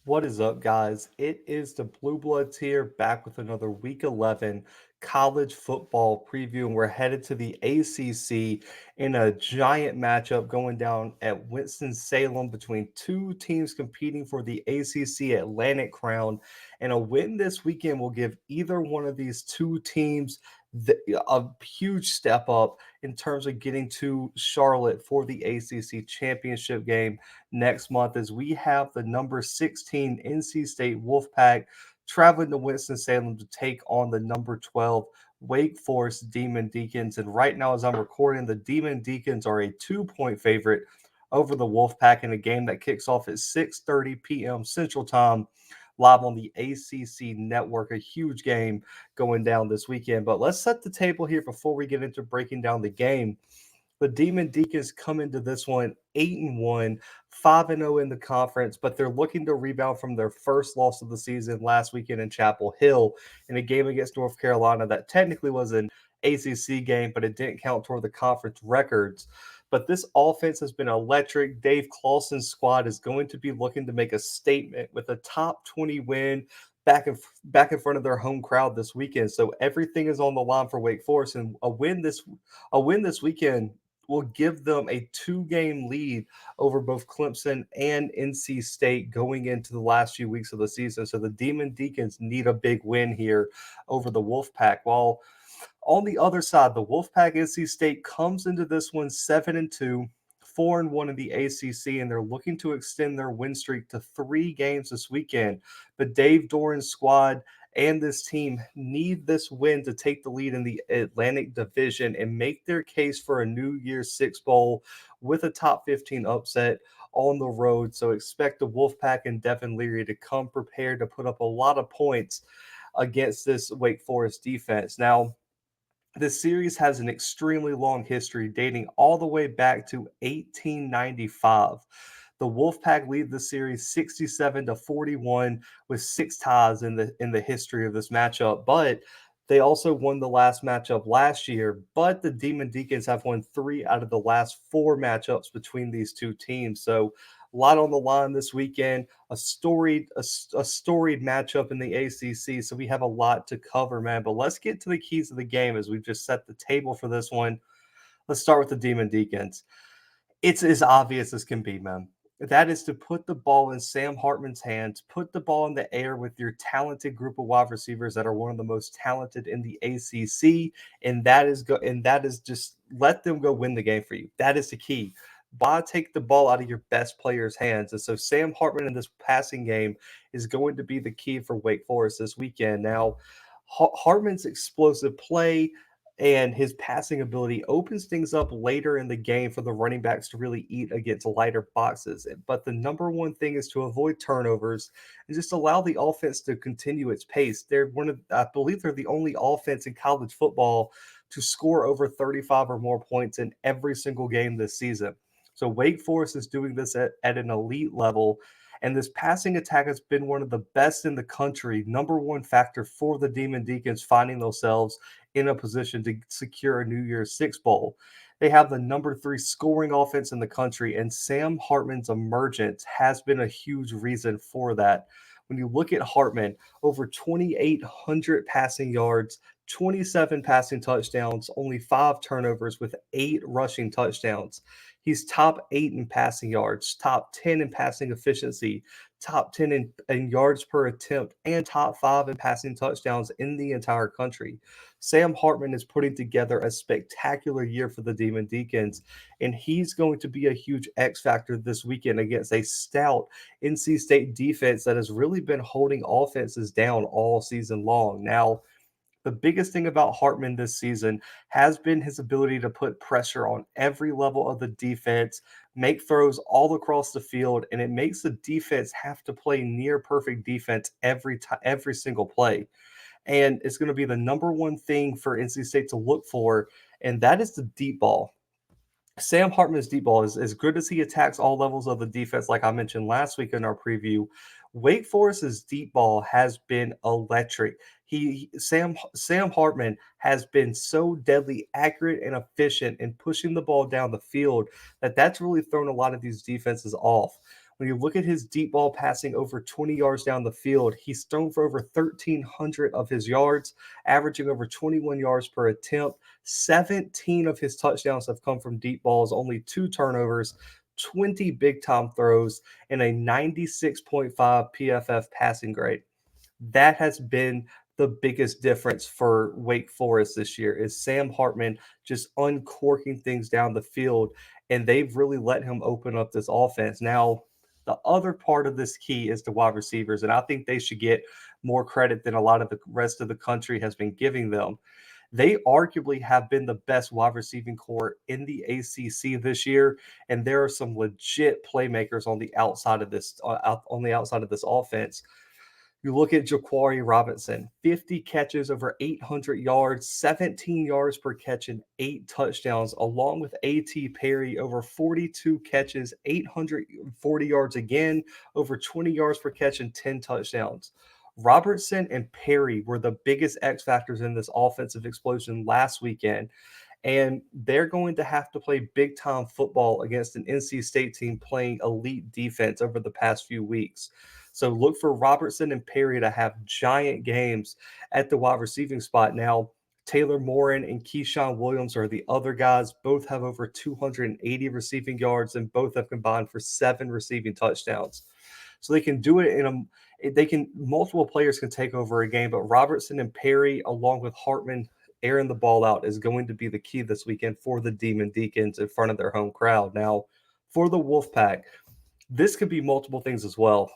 What is up, guys? It is the Bluebloods here, back with another Week 11 college football preview, and we're headed to the ACC in a giant matchup going down at Winston-Salem between two teams competing for the ACC Atlantic crown. And a win this weekend will give either one of these two teams a huge step up in terms of getting to Charlotte for the ACC championship game next month, as we have the number 16 NC State Wolfpack traveling to Winston-Salem to take on the number 12 Wake Forest Demon Deacons. And right now, as I'm recording, the Demon Deacons are a 2-point favorite over the Wolfpack in a game that kicks off at 6:30 p.m. Central Time, live on the ACC network. A huge game going down this weekend. But let's set the table here before we get into breaking down the game. The Demon Deacons come into this one 8-1, 5-0 in the conference, but they're looking to rebound from their first loss of the season last weekend in Chapel Hill in a game against North Carolina that technically was an ACC game, but it didn't count toward the conference records. But this offense has been electric. Dave Clawson's squad is going to be looking to make a statement with a top 20 win back in front of their home crowd this weekend. So everything is on the line for Wake Forest, and a win this weekend will give them a 2-game lead over both Clemson and NC State going into the last few weeks of the season. So the Demon Deacons need a big win here over the Wolfpack. While on the other side, the Wolfpack NC State comes into this one 7-2. 4-1 in the ACC, and they're looking to extend their win streak to 3 games this weekend. But Dave Doran's squad and this team need this win to take the lead in the Atlantic Division and make their case for a New Year's Six Bowl with a top 15 upset on the road. So expect the Wolfpack and Devin Leary to come prepared to put up a lot of points against this Wake Forest defense. Now, this series has an extremely long history dating all the way back to 1895. The Wolfpack lead the series 67-41 with 6 ties in the history of this matchup, but they also won the last matchup last year. But the Demon Deacons have won 3 out of the last 4 matchups between these two teams. So a lot on the line this weekend, a storied matchup in the ACC. So we have a lot to cover, man. But let's get to the keys of the game as we've just set the table for this one. Let's start with the Demon Deacons. It's as obvious as can be, man. That is to put the ball in Sam Hartman's hands, put the ball in the air with your talented group of wide receivers that are one of the most talented in the ACC, and that is just let them go win the game for you. That is the key. Why take the ball out of your best player's hands? And so Sam Hartman in this passing game is going to be the key for Wake Forest this weekend. Now, Hartman's explosive play and his passing ability opens things up later in the game for the running backs to really eat against lighter boxes. But the number one thing is to avoid turnovers and just allow the offense to continue its pace. I believe they're the only offense in college football to score over 35 or more points in every single game this season. So Wake Forest is doing this at an elite level. And this passing attack has been one of the best in the country, number one factor for the Demon Deacons finding themselves in a position to secure a New Year's Six Bowl. They have the number 3 scoring offense in the country, and Sam Hartman's emergence has been a huge reason for that. When you look at Hartman, over 2,800 passing yards, 27 passing touchdowns, only 5 turnovers with 8 rushing touchdowns. He's top 8 in passing yards, top 10 in passing efficiency, top 10 in yards per attempt, and top 5 in passing touchdowns in the entire country. Sam Hartman is putting together a spectacular year for the Demon Deacons, and he's going to be a huge X factor this weekend against a stout NC State defense that has really been holding offenses down all season long. Now, the biggest thing about Hartman this season has been his ability to put pressure on every level of the defense, make throws all across the field, and it makes the defense have to play near perfect defense every single play. And it's going to be the number one thing for NC State to look for, and that is the deep ball. Sam Hartman's deep ball is as good as he attacks all levels of the defense, like I mentioned last week in our preview. Wake Forest's deep ball has been electric. Sam Hartman has been so deadly accurate and efficient in pushing the ball down the field that's really thrown a lot of these defenses off. When you look at his deep ball passing over 20 yards down the field, he's thrown for over 1,300 of his yards, averaging over 21 yards per attempt. 17 of his touchdowns have come from deep balls, only 2 turnovers, 20 big time throws, and a 96.5 PFF passing grade. That has been the biggest difference for Wake Forest this year is Sam Hartman just uncorking things down the field, and they've really let him open up this offense. Now, the other part of this key is the wide receivers, and I think they should get more credit than a lot of the rest of the country has been giving them. They arguably have been the best wide receiving core in the ACC this year, and there are some legit playmakers on the outside of this on the outside of this offense. You look at Jaquari Robinson, 50 catches over 800 yards, 17 yards per catch, and 8 touchdowns, along with A.T. Perry, over 42 catches, 840 yards again, over 20 yards per catch, and 10 touchdowns. Robertson and Perry were the biggest X factors in this offensive explosion last weekend, and they're going to have to play big time football against an NC State team playing elite defense over the past few weeks. So look for Robertson and Perry to have giant games at the wide receiving spot. Now, Taylor Morin and Keyshawn Williams are the other guys. Both have over 280 receiving yards and both have combined for 7 receiving touchdowns. So they can do it in they can multiple players can take over a game, but Robertson and Perry, along with Hartman, airing the ball out is going to be the key this weekend for the Deacons in front of their home crowd. Now, for the Wolfpack, this could be multiple things as well.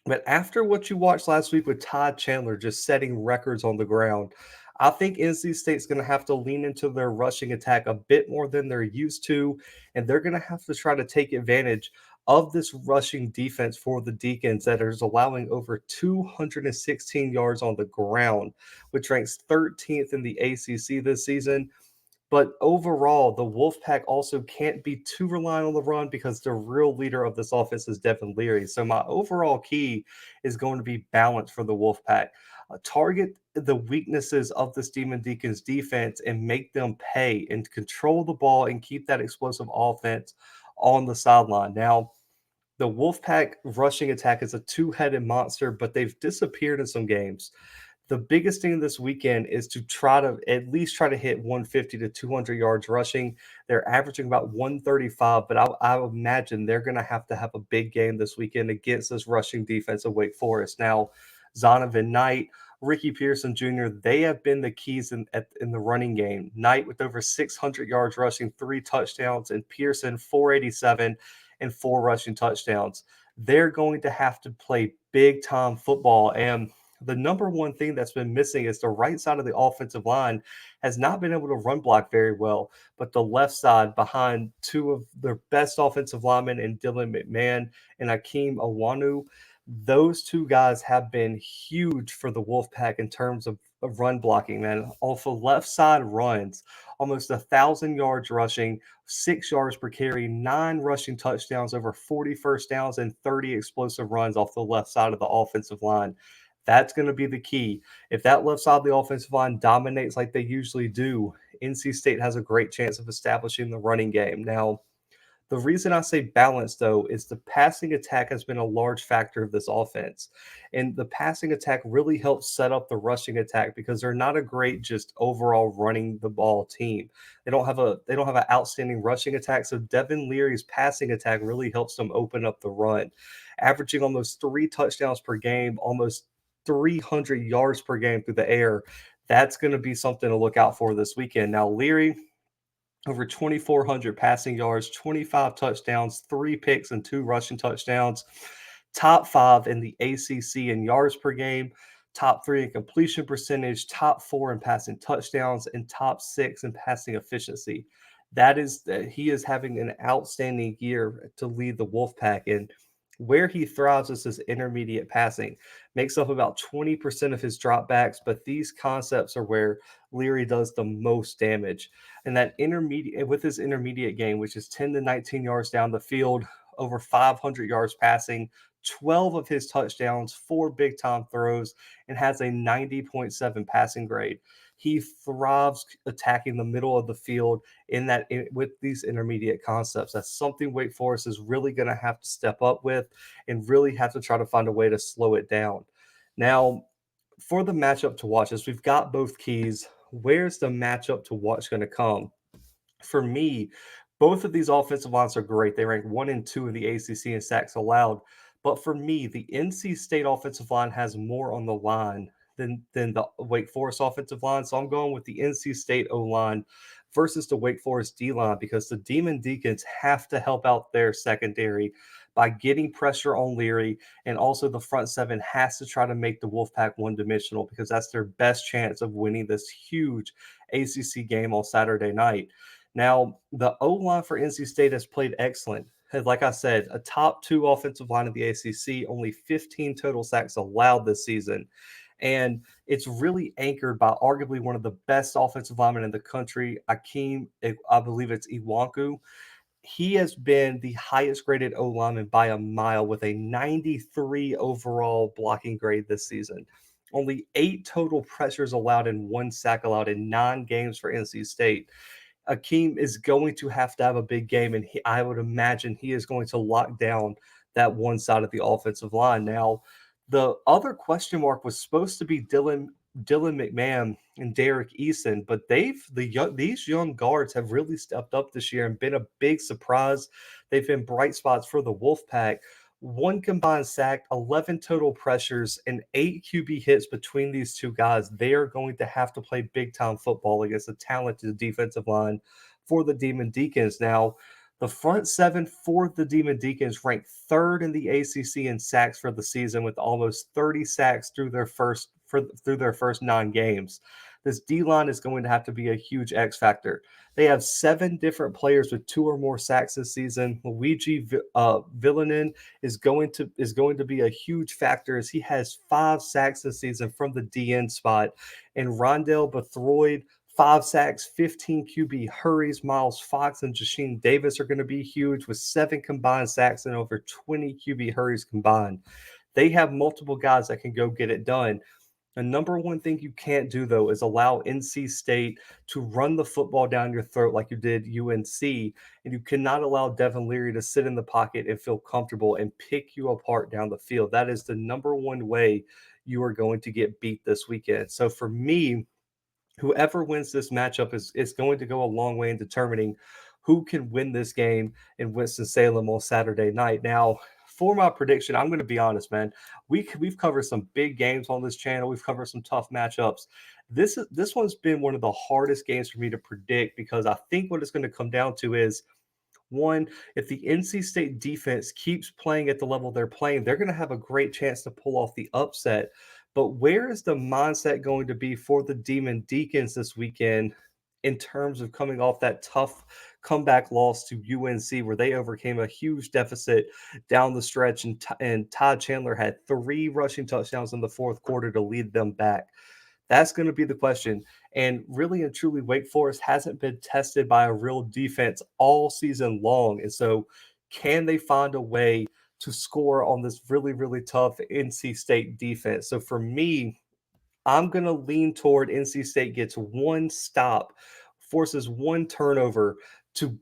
But after what you watched last week with Todd Chandler just setting records on the ground, I think NC State's going to have to lean into their rushing attack a bit more than they're used to, and they're going to have to try to take advantage of this rushing defense for the Deacons that is allowing over 216 yards on the ground, which ranks 13th in the ACC this season. But overall, the Wolfpack also can't be too reliant on the run because the real leader of this offense is Devin Leary. So my overall key is going to be balance for the Wolfpack. Target the weaknesses of this Demon Deacons defense and make them pay and control the ball and keep that explosive offense on the sideline. Now, the Wolfpack rushing attack is a two-headed monster, but they've disappeared in some games. The biggest thing this weekend is to try to at least try to hit 150 to 200 yards rushing. They're averaging about 135, but I imagine they're going to have a big game this weekend against this rushing defense of Wake Forest. Now, Zonovan Knight, Ricky Pearson Jr., they have been the keys in the running game. Knight with over 600 yards rushing, 3 touchdowns, and Pearson 487 and 4 rushing touchdowns. They're going to have to play big time football, and the number one thing that's been missing is the right side of the offensive line has not been able to run block very well, but the left side behind 2 of their best offensive linemen in Dylan McMahon and Akeem Awanu, those 2 guys have been huge for the Wolfpack in terms of run blocking, man. Off the left side runs, almost 1,000 yards rushing, 6 yards per carry, 9 rushing touchdowns, over 40 first downs, and 30 explosive runs off the left side of the offensive line. That's going to be the key. If that left side of the offensive line dominates like they usually do, NC State has a great chance of establishing the running game. Now, the reason I say balance, though, is the passing attack has been a large factor of this offense. And the passing attack really helps set up the rushing attack because they're not a great just overall running the ball team. They don't have an outstanding rushing attack. So Devin Leary's passing attack really helps them open up the run, averaging almost 3 touchdowns per game, almost 300 yards per game through the air. That's going to be something to look out for this weekend. Now, Leary, over 2,400 passing yards, 25 touchdowns, 3 picks, and 2 rushing touchdowns. Top 5 in the ACC in yards per game, top 3 in completion percentage, top 4 in passing touchdowns, and top 6 in passing efficiency. He is having an outstanding year to lead the Wolfpack, and where he thrives is his intermediate passing. Makes up about 20% of his dropbacks, but these concepts are where Leary does the most damage. And that intermediate with his intermediate game, which is 10 to 19 yards down the field, over 500 yards passing, 12 of his touchdowns, 4 big time throws, and has a 90.7 passing grade. He thrives attacking the middle of the field with these intermediate concepts. That's something Wake Forest is really going to have to step up with and really have to try to find a way to slow it down. Now, for the matchup to watch, as we've got both keys, where's the matchup to watch going to come? For me, both of these offensive lines are great. They rank 1 and 2 in the ACC in sacks allowed. But for me, the NC State offensive line has more on the line than the Wake Forest offensive line. So I'm going with the NC State O line versus the Wake Forest D line because the Demon Deacons have to help out their secondary by getting pressure on Leary, and also the front seven has to try to make the Wolfpack one dimensional because that's their best chance of winning this huge ACC game on Saturday night. Now, the O line for NC State has played excellent. Like I said, a top two offensive line in the ACC, only 15 total sacks allowed this season. And it's really anchored by arguably one of the best offensive linemen in the country, Akeem, I believe it's Iwanku. He has been the highest graded O lineman by a mile with a 93 overall blocking grade this season. Only 8 total pressures allowed and 1 sack allowed in 9 games for NC State. Akeem is going to have a big game, and I would imagine he is going to lock down that one side of the offensive line. Now, the other question mark was supposed to be Dylan McMahon and Derek Eason, but these young guards have really stepped up this year and been a big surprise. They've been bright spots for the Wolfpack. 1 combined sack, 11 total pressures, and 8 QB hits between these two guys. They are going to have to play big time football against a talented defensive line for the Demon Deacons. Now, the front seven for the Demon Deacons ranked third in the ACC in sacks for the season, with almost 30 sacks through their first 9 games. This D line is going to have to be a huge X factor. They have 7 different players with 2 or more sacks this season. Luigi Villanin is going to be a huge factor as he has 5 sacks this season from the DN spot, and Rondell Bethroyd 5 sacks, 15 QB hurries. Miles Fox and Jasheen Davis are going to be huge with 7 combined sacks and over 20 QB hurries combined. They have multiple guys that can go get it done. The number one thing you can't do, though, is allow NC State to run the football down your throat like you did UNC, and you cannot allow Devin Leary to sit in the pocket and feel comfortable and pick you apart down the field. That is the number one way you are going to get beat this weekend. So for me, whoever wins this matchup is going to go a long way in determining who can win this game in Winston-Salem on Saturday night. Now, for my prediction, I'm going to be honest, man. We've covered some big games on this channel. We've covered some tough matchups. This one's been one of the hardest games for me to predict because I think what it's going to come down to is one, if the NC State defense keeps playing at the level they're playing, they're going to have a great chance to pull off the upset. But where is the mindset going to be for the Demon Deacons this weekend in terms of coming off that tough comeback loss to UNC, where they overcame a huge deficit down the stretch, and Todd Chandler had 3 rushing touchdowns in the fourth quarter to lead them back? That's going to be the question. And really and truly, Wake Forest hasn't been tested by a real defense all season long. And so, can they find a way to score on this really, really tough NC State defense? So, for me, I'm going to lean toward NC State gets 1 stop, forces 1 turnover to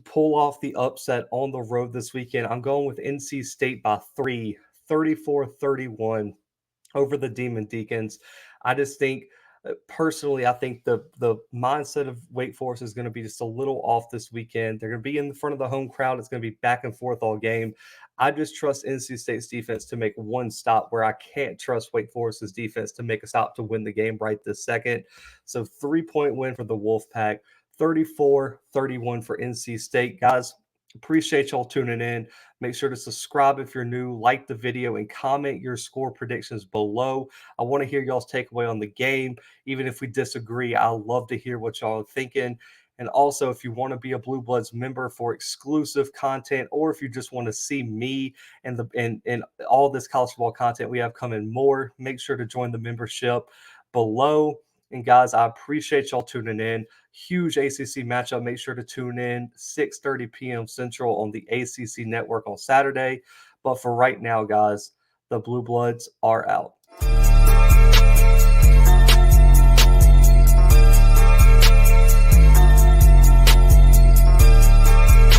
pull off the upset on the road this weekend. I'm going with NC State by 3, 34-31 over the Demon Deacons. I just think personally, I think the mindset of Wake Forest is going to be just a little off this weekend. They're going to be in front of the home crowd. It's going to be back and forth all game. I just trust NC State's defense to make 1 stop where I can't trust Wake Forest's defense to make a stop to win the game right this second. So 3-point win for the Wolfpack, 34-31 for NC State. Guys, appreciate y'all tuning in. Make sure to subscribe if you're new, like the video, and comment your score predictions below. I want to hear y'all's takeaway on the game. Even if we disagree, I love to hear what y'all are thinking. And also, if you want to be a Blue Bloods member for exclusive content, or if you just want to see me and all this college football content we have coming more, make sure to join the membership below. And guys, I appreciate y'all tuning in. Huge ACC matchup. Make sure to tune in 6:30 p.m. Central on the ACC network on Saturday. But for right now, guys, the Blue Bloods are out.